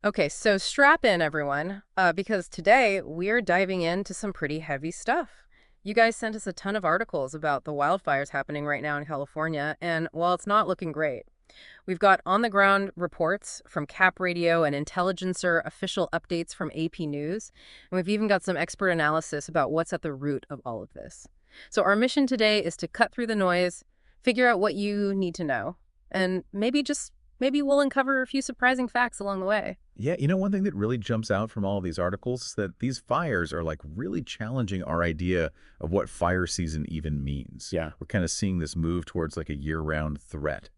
Okay, so strap in, everyone, because today we're diving into some pretty heavy stuff. You guys sent us a ton of articles about the wildfires happening right now in California, and while it's not looking great, we've got on-the-ground reports from Cap Radio and Intelligencer, official updates from AP News, and we've even got some expert analysis about what's at the root of all of this. So our mission today is to cut through the noise, figure out what you need to know, and maybe we'll uncover a few surprising facts along the way. Yeah, one thing that really jumps out from all of these articles is that these fires are like really challenging our idea of what fire season even means. Yeah. We're kind of seeing this move towards like a year-round threat.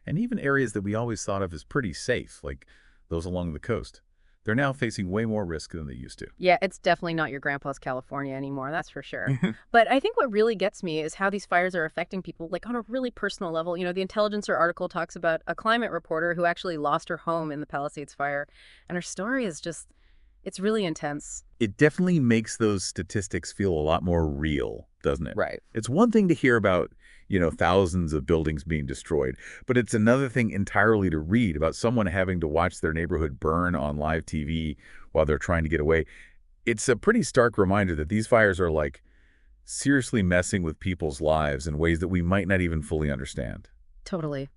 And even areas that we always thought of as pretty safe, like those along the coast, they're now facing way more risk than they used to. Yeah, it's definitely not your grandpa's California anymore, that's for sure. But I think what really gets me is how these fires are affecting people, like on a really personal level. You know, the Intelligencer article talks about a climate reporter who actually lost her home in the Palisades fire. And her story is just, it's really intense. It definitely makes those statistics feel a lot more real, doesn't it? Right. It's one thing to hear about, thousands of buildings being destroyed, but it's another thing entirely to read about someone having to watch their neighborhood burn on live TV while they're trying to get away. It's a pretty stark reminder that these fires are like seriously messing with people's lives in ways that we might not even fully understand. Totally.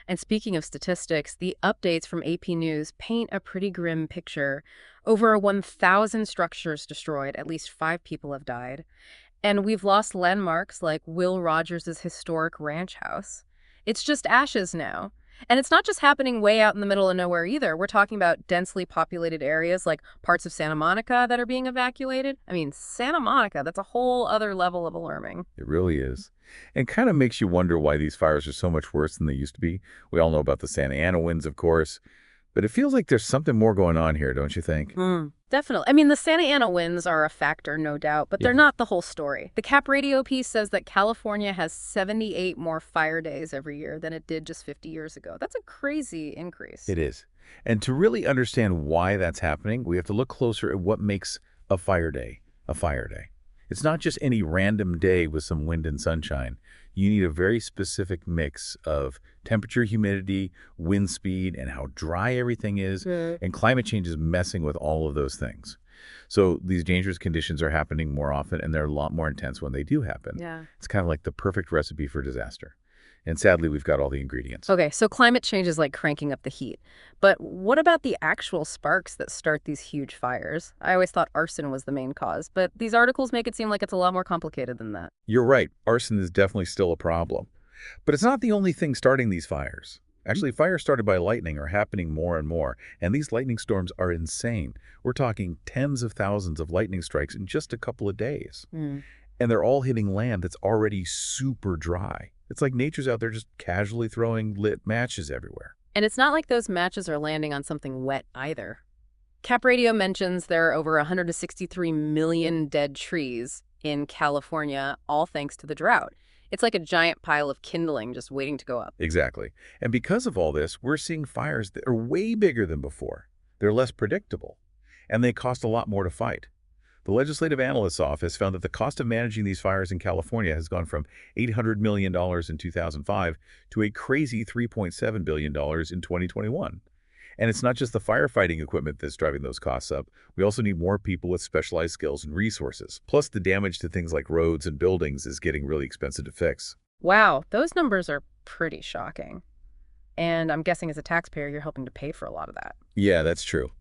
And speaking of statistics, the updates from AP News paint a pretty grim picture. Over 1,000 structures destroyed, at least 5 people have died. And we've lost landmarks like Will Rogers' historic ranch house. It's just ashes now. And it's not just happening way out in the middle of nowhere either. We're talking about densely populated areas like parts of Santa Monica that are being evacuated. I mean, Santa Monica, that's a whole other level of alarming. It really is. And kind of makes you wonder why these fires are so much worse than they used to be. We all know about the Santa Ana winds, of course. But it feels like there's something more going on here, don't you think? Definitely. I mean, the Santa Ana winds are a factor, no doubt, but they're not the whole story. The Cap Radio piece says that California has 78 more fire days every year than it did just 50 years ago. That's a crazy increase. It is. And to really understand why that's happening, we have to look closer at what makes a fire day a fire day. It's not just any random day with some wind and sunshine. You need a very specific mix of temperature, humidity, wind speed, and how dry everything is. And climate change is messing with all of those things. So these dangerous conditions are happening more often, and they're a lot more intense when they do happen. Yeah. It's kind of like the perfect recipe for disaster. And sadly, we've got all the ingredients. Okay, so climate change is like cranking up the heat. But what about the actual sparks that start these huge fires? I always thought arson was the main cause, but these articles make it seem like it's a lot more complicated than that. You're right. Arson is definitely still a problem. But it's not the only thing starting these fires. Actually, fires started by lightning are happening more and more, and these lightning storms are insane. We're talking tens of thousands of lightning strikes in just a couple of days. And they're all hitting land that's already super dry. It's like nature's out there just casually throwing lit matches everywhere. And it's not like those matches are landing on something wet either. Cap Radio mentions there are over 163 million dead trees in California, all thanks to the drought. It's like a giant pile of kindling just waiting to go up. Exactly. And because of all this, we're seeing fires that are way bigger than before. They're less predictable, and they cost a lot more to fight. The Legislative Analyst's Office found that the cost of managing these fires in California has gone from $800 million in 2005 to a crazy $3.7 billion in 2021. And it's not just the firefighting equipment that's driving those costs up. We also need more people with specialized skills and resources. Plus, the damage to things like roads and buildings is getting really expensive to fix. Wow, those numbers are pretty shocking. And I'm guessing as a taxpayer, you're helping to pay for a lot of that. Yeah, that's true.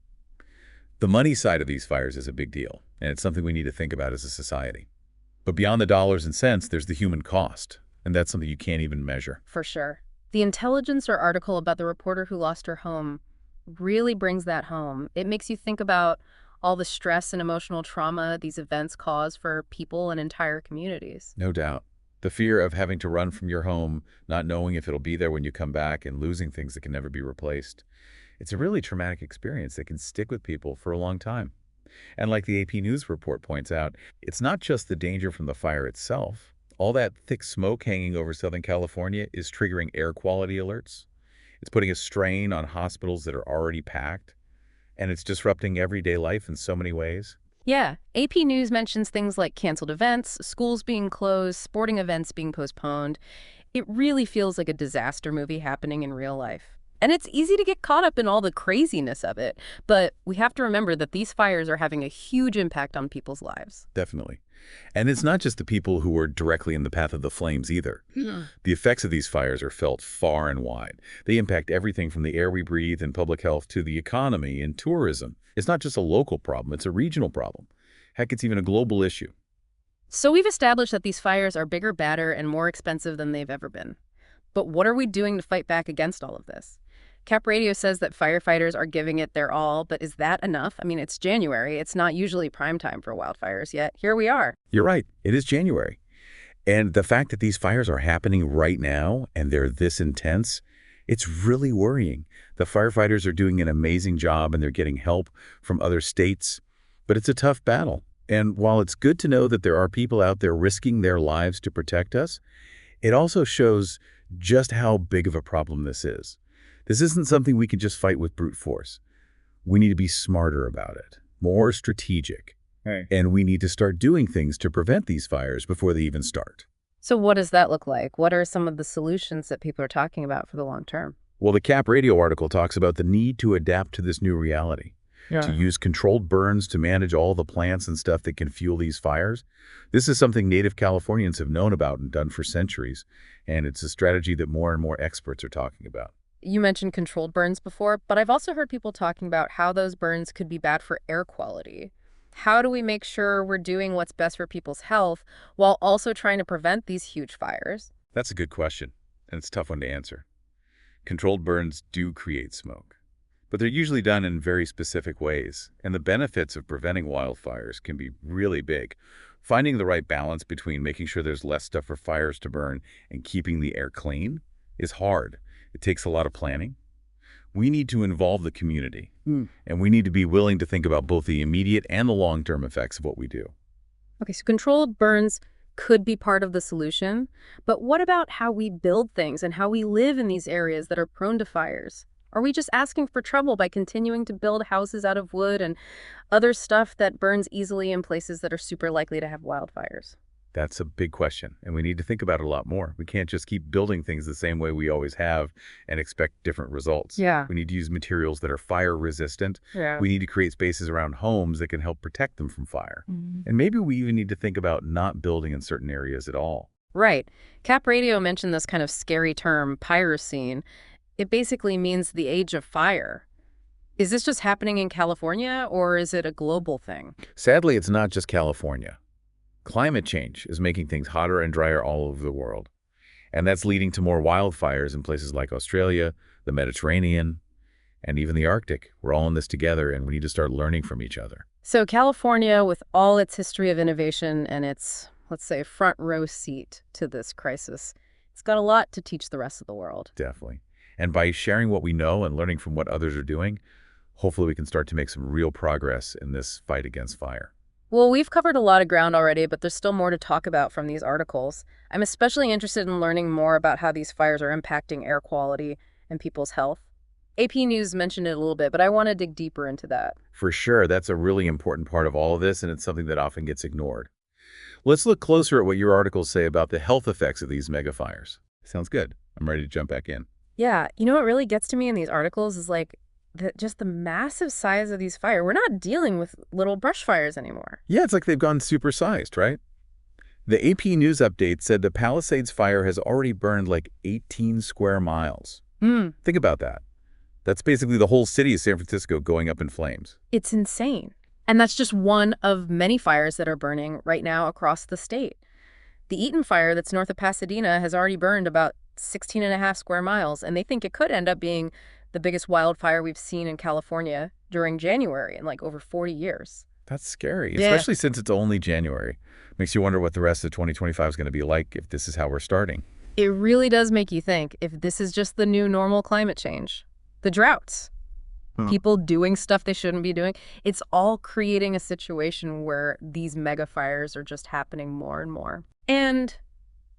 The money side of these fires is a big deal, and it's something we need to think about as a society. But beyond the dollars and cents, there's the human cost, and that's something you can't even measure. For sure. The Intelligencer article about the reporter who lost her home really brings that home. It makes you think about all the stress and emotional trauma these events cause for people and entire communities. No doubt. The fear of having to run from your home, not knowing if it'll be there when you come back, and losing things that can never be replaced. It's a really traumatic experience that can stick with people for a long time. And like the AP News report points out, it's not just the danger from the fire itself. All that thick smoke hanging over Southern California is triggering air quality alerts. It's putting a strain on hospitals that are already packed, and it's disrupting everyday life in so many ways. Yeah, AP News mentions things like canceled events, schools being closed, sporting events being postponed. It really feels like a disaster movie happening in real life. And it's easy to get caught up in all the craziness of it. But we have to remember that these fires are having a huge impact on people's lives. Definitely. And it's not just the people who are directly in the path of the flames either. Yeah. The effects of these fires are felt far and wide. They impact everything from the air we breathe and public health to the economy and tourism. It's not just a local problem, it's a regional problem. Heck, it's even a global issue. So we've established that these fires are bigger, badder, and more expensive than they've ever been. But what are we doing to fight back against all of this? Cap Radio says that firefighters are giving it their all, but is that enough? I mean, it's January. It's not usually prime time for wildfires, yet here we are. You're right. It is January. And the fact that these fires are happening right now and they're this intense, it's really worrying. The firefighters are doing an amazing job and they're getting help from other states, but it's a tough battle. And while it's good to know that there are people out there risking their lives to protect us, it also shows just how big of a problem this is. This isn't something we can just fight with brute force. We need to be smarter about it, more strategic. Hey. And we need to start doing things to prevent these fires before they even start. So what does that look like? What are some of the solutions that people are talking about for the long term? Well, the Cap Radio article talks about the need to adapt to this new reality, to use controlled burns to manage all the plants and stuff that can fuel these fires. This is something native Californians have known about and done for centuries, and it's a strategy that more and more experts are talking about. You mentioned controlled burns before, but I've also heard people talking about how those burns could be bad for air quality. How do we make sure we're doing what's best for people's health while also trying to prevent these huge fires? That's a good question, and it's a tough one to answer. Controlled burns do create smoke, but they're usually done in very specific ways, and the benefits of preventing wildfires can be really big. Finding the right balance between making sure there's less stuff for fires to burn and keeping the air clean is hard. It takes a lot of planning. We need to involve the community, and we need to be willing to think about both the immediate and the long-term effects of what we do. Okay, so controlled burns could be part of the solution, but what about how we build things and how we live in these areas that are prone to fires? Are we just asking for trouble by continuing to build houses out of wood and other stuff that burns easily in places that are super likely to have wildfires? That's a big question, and we need to think about it a lot more. We can't just keep building things the same way we always have and expect different results. Yeah. We need to use materials that are fire resistant. Yeah. We need to create spaces around homes that can help protect them from fire. And maybe we even need to think about not building in certain areas at all. Right. Cap Radio mentioned this kind of scary term, pyrocene. It basically means the age of fire. Is this just happening in California, or is it a global thing? Sadly, it's not just California. Climate change is making things hotter and drier all over the world. And that's leading to more wildfires in places like Australia, the Mediterranean, and even the Arctic. We're all in this together, and we need to start learning from each other. So California, with all its history of innovation and its, let's say, front row seat to this crisis, it's got a lot to teach the rest of the world. Definitely. And by sharing what we know and learning from what others are doing, hopefully we can start to make some real progress in this fight against fire. Well, we've covered a lot of ground already, but there's still more to talk about from these articles. I'm especially interested in learning more about how these fires are impacting air quality and people's health. AP News mentioned it a little bit, but I want to dig deeper into that. For sure, that's a really important part of all of this, and it's something that often gets ignored. Let's look closer at what your articles say about the health effects of these megafires. Sounds good. I'm ready to jump back in. Yeah, you know what really gets to me in these articles is like just the massive size of these fires. We're not dealing with little brush fires anymore. Yeah, it's like they've gone supersized, right? The AP News update said the Palisades fire has already burned like 18 square miles. Think about that. That's basically the whole city of San Francisco going up in flames. It's insane. And that's just one of many fires that are burning right now across the state. The Eaton fire that's north of Pasadena has already burned about 16.5 square miles, and they think it could end up being the biggest wildfire we've seen in California during January in like over 40 years. That's scary, Yeah. especially since it's only January. Makes you wonder what the rest of 2025 is going to be like if this is how we're starting. It really does make you think if this is just the new normal climate change. The droughts, people doing stuff they shouldn't be doing. It's all creating a situation where these mega fires are just happening more and more. And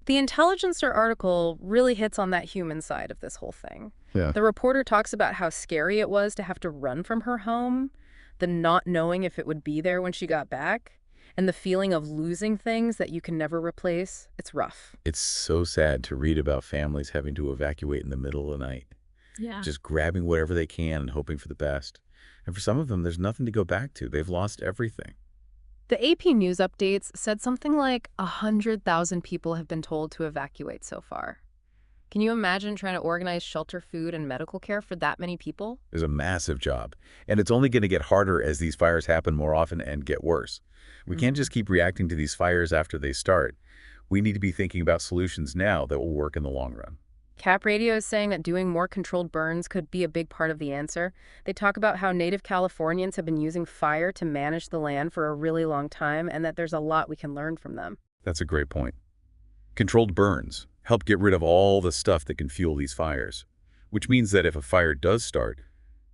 the Intelligencer article really hits on that human side of this whole thing. Yeah. The reporter talks about how scary it was to have to run from her home, the not knowing if it would be there when she got back, and the feeling of losing things that you can never replace. It's rough. It's so sad to read about families having to evacuate in the middle of the night. Yeah. just grabbing whatever they can and hoping for the best. And for some of them, there's nothing to go back to. They've lost everything. The AP News updates said something like 100,000 people have been told to evacuate so far. Can you imagine trying to organize shelter, food, and medical care for that many people? It's a massive job, and it's only going to get harder as these fires happen more often and get worse. We can't just keep reacting to these fires after they start. We need to be thinking about solutions now that will work in the long run. Cap Radio is saying that doing more controlled burns could be a big part of the answer. They talk about how native Californians have been using fire to manage the land for a really long time and that there's a lot we can learn from them. That's a great point. Controlled burns help get rid of all the stuff that can fuel these fires, which means that if a fire does start,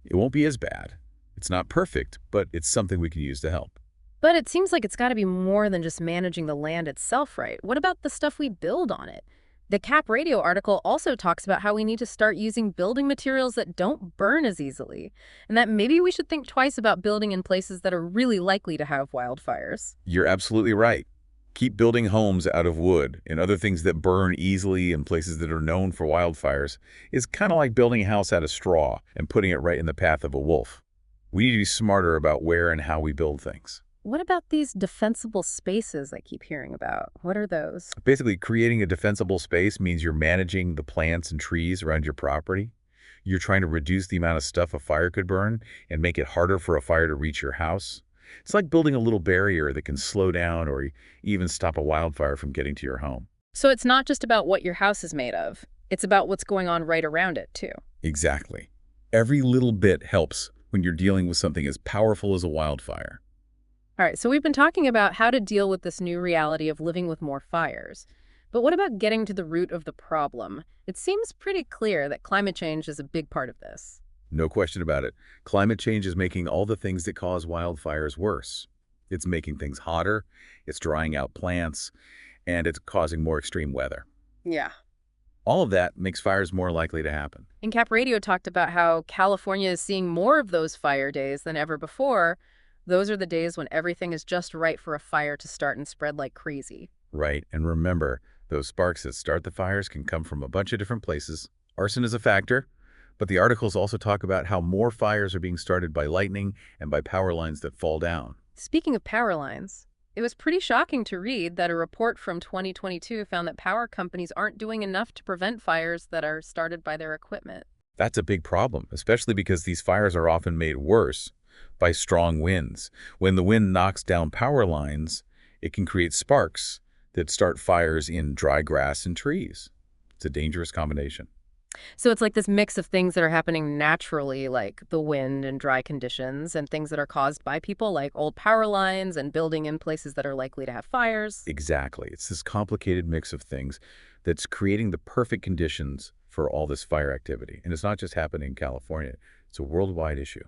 it won't be as bad. It's not perfect, but it's something we can use to help. But it seems like it's got to be more than just managing the land itself, right? What about the stuff we build on it? The Cap Radio article also talks about how we need to start using building materials that don't burn as easily, and that maybe we should think twice about building in places that are really likely to have wildfires. You're absolutely right. Keep building homes out of wood and other things that burn easily in places that are known for wildfires is kind of like building a house out of straw and putting it right in the path of a wolf. We need to be smarter about where and how we build things. What about these defensible spaces I keep hearing about? What are those? Basically, creating a defensible space means you're managing the plants and trees around your property. You're trying to reduce the amount of stuff a fire could burn and make it harder for a fire to reach your house. It's like building a little barrier that can slow down or even stop a wildfire from getting to your home. So it's not just about what your house is made of. It's about what's going on right around it, too. Exactly. Every little bit helps when you're dealing with something as powerful as a wildfire. All right, so we've been talking about how to deal with this new reality of living with more fires. But what about getting to the root of the problem? It seems pretty clear that climate change is a big part of this. No question about it. Climate change is making all the things that cause wildfires worse. It's making things hotter, it's drying out plants, and it's causing more extreme weather. Yeah. All of that makes fires more likely to happen. And Cap Radio talked about how California is seeing more of those fire days than ever before. Those are the days when everything is just right for a fire to start and spread like crazy. Right, and remember, those sparks that start the fires can come from a bunch of different places. Arson is a factor, but the articles also talk about how more fires are being started by lightning and by power lines that fall down. Speaking of power lines, it was pretty shocking to read that a report from 2022 found that power companies aren't doing enough to prevent fires that are started by their equipment. That's a big problem, especially because these fires are often made worse by strong winds. When the wind knocks down power lines, it can create sparks that start fires in dry grass and trees. It's a dangerous combination. So it's like this mix of things that are happening naturally, like the wind and dry conditions, and things that are caused by people, like old power lines and building in places that are likely to have fires. Exactly. It's this complicated mix of things that's creating the perfect conditions for all this fire activity. And it's not just happening in California. It's a worldwide issue.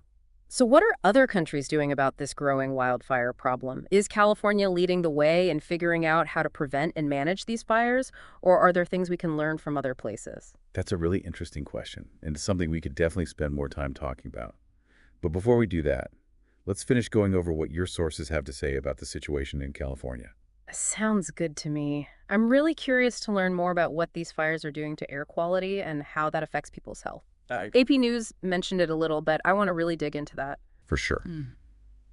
So what are other countries doing about this growing wildfire problem? Is California leading the way in figuring out how to prevent and manage these fires, or are there things we can learn from other places? That's a really interesting question, and it's something we could definitely spend more time talking about. But before we do that, let's finish going over what your sources have to say about the situation in California. Sounds good to me. I'm really curious to learn more about what these fires are doing to air quality and how that affects people's health. AP News mentioned it a little, but I want to really dig into that. For sure.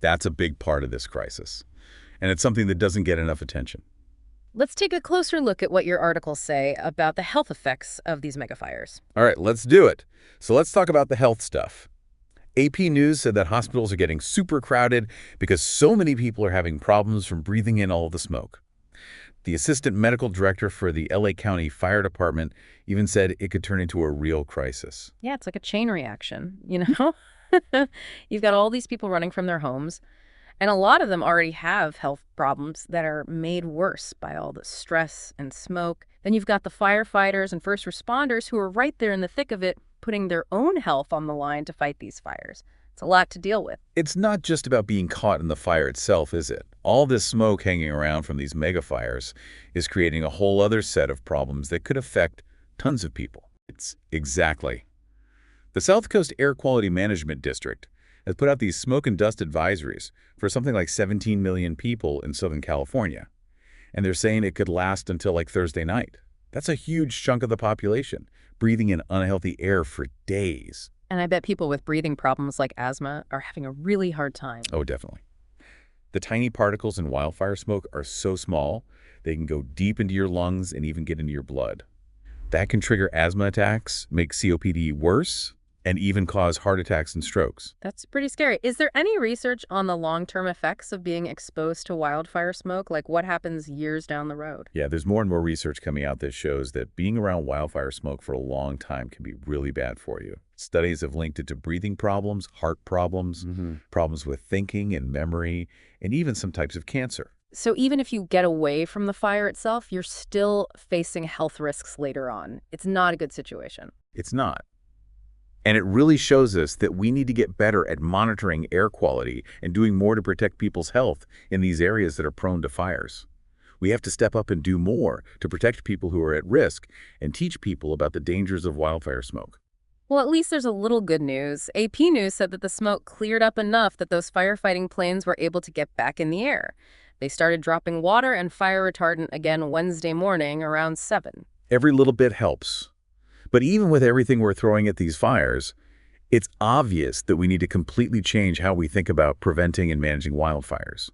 That's a big part of this crisis, and it's something that doesn't get enough attention. Let's take a closer look at what your articles say about the health effects of these megafires. All right, let's do it. So let's talk about the health stuff. AP News said that hospitals are getting super crowded because so many people are having problems from breathing in all the smoke. The assistant medical director for the LA County Fire Department even said it could turn into a real crisis. Yeah, it's like a chain reaction, you know? You've got all these people running from their homes, and a lot of them already have health problems that are made worse by all the stress and smoke. Then you've got the firefighters and first responders who are right there in the thick of it, putting their own health on the line to fight these fires. It's a lot to deal with. It's not just about being caught in the fire itself, is it? All this smoke hanging around from these megafires is creating a whole other set of problems that could affect tons of people. Exactly. The South Coast Air Quality Management District has put out these smoke and dust advisories for something like 17 million people in Southern California. And they're saying it could last until like Thursday night. That's a huge chunk of the population, breathing in unhealthy air for days. And I bet people with breathing problems like asthma are having a really hard time. Oh, definitely. The tiny particles in wildfire smoke are so small, they can go deep into your lungs and even get into your blood. That can trigger asthma attacks, make COPD worse, and even cause heart attacks and strokes. That's pretty scary. Is there any research on the long-term effects of being exposed to wildfire smoke? Like what happens years down the road? Yeah, there's more and more research coming out that shows that being around wildfire smoke for a long time can be really bad for you. Studies have linked it to breathing problems, heart problems, problems with thinking and memory, and even some types of cancer. So even if you get away from the fire itself, you're still facing health risks later on. It's not a good situation. It's not. And it really shows us that we need to get better at monitoring air quality and doing more to protect people's health in these areas that are prone to fires. We have to step up and do more to protect people who are at risk and teach people about the dangers of wildfire smoke. Well, at least there's a little good news. AP News said that the smoke cleared up enough that those firefighting planes were able to get back in the air. They started dropping water and fire retardant again Wednesday morning around 7. Every little bit helps. But even with everything we're throwing at these fires, it's obvious that we need to completely change how we think about preventing and managing wildfires.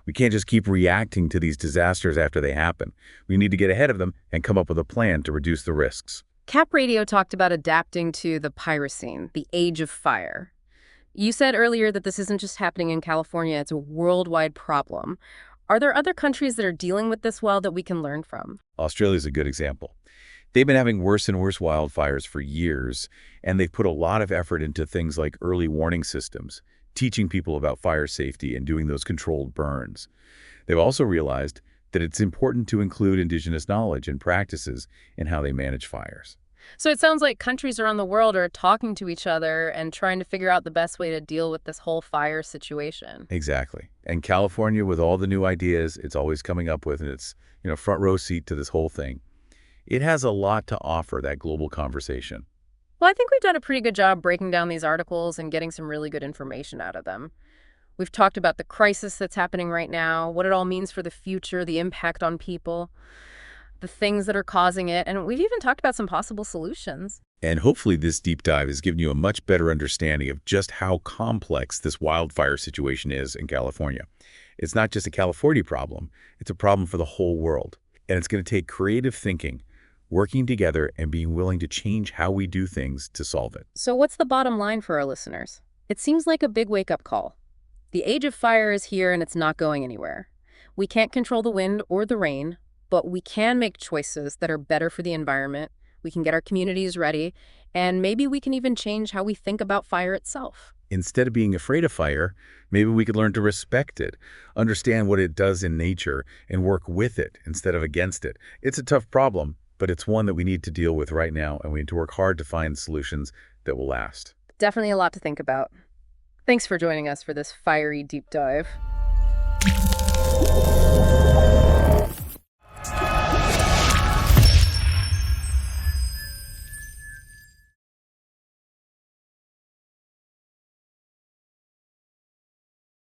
We can't just keep reacting to these disasters after they happen. We need to get ahead of them and come up with a plan to reduce the risks. Cap Radio talked about adapting to the pyrocene, the age of fire. You said earlier that this isn't just happening in California, it's a worldwide problem. Are there other countries that are dealing with this well that we can learn from? Australia's a good example. They've been having worse and worse wildfires for years, and they've put a lot of effort into things like early warning systems, teaching people about fire safety and doing those controlled burns. They've also realized that it's important to include indigenous knowledge and practices in how they manage fires. So it sounds like countries around the world are talking to each other and trying to figure out the best way to deal with this whole fire situation. Exactly. And California, with all the new ideas it's always coming up with, and it's, front row seat to this whole thing, it has a lot to offer that global conversation. Well, I think we've done a pretty good job breaking down these articles and getting some really good information out of them. We've talked about the crisis that's happening right now, what it all means for the future, the impact on people, the things that are causing it, and we've even talked about some possible solutions. And hopefully this deep dive has given you a much better understanding of just how complex this wildfire situation is in California. It's not just a California problem, it's a problem for the whole world. And it's going to take creative thinking, working together, and being willing to change how we do things to solve it. So what's the bottom line for our listeners? It seems like a big wake-up call. The age of fire is here and it's not going anywhere. We can't control the wind or the rain, but we can make choices that are better for the environment. We can get our communities ready, and maybe we can even change how we think about fire itself. Instead of being afraid of fire, maybe we could learn to respect it, understand what it does in nature, and work with it instead of against it. It's a tough problem, but it's one that we need to deal with right now, and we need to work hard to find solutions that will last. Definitely a lot to think about. Thanks for joining us for this fiery deep dive.